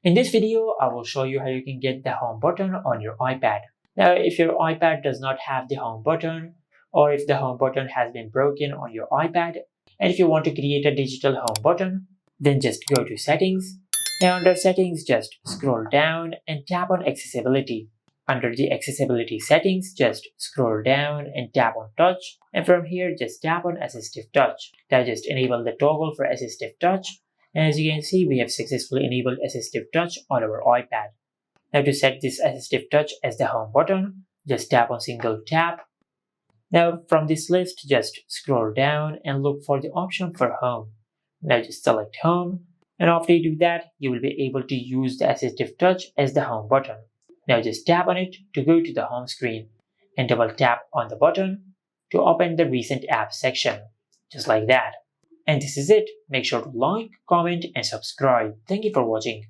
In this video, I will show you how you can get the home button on your iPad. Now, if your iPad does not have the home button, or if the home button has been broken on your iPad, and if you want to create a digital home button, then just go to Settings. Now under Settings, just scroll down and tap on Accessibility. Under the Accessibility settings, just scroll down and tap on Touch, and from here just tap on Assistive Touch. Now just enable the toggle for Assistive Touch, and as you can see, we have successfully enabled Assistive Touch on our iPad. Now to set this Assistive Touch as the home button, just tap on Single Tap. Now from this list, just scroll down and look for the option for Home. Now just select Home, and after you do that, you will be able to use the Assistive Touch as the home button. Now just tap on it to go to the home screen, and double tap on the button to open the recent apps section, just like that. And this is it. Make sure to like, comment, and subscribe. Thank you for watching.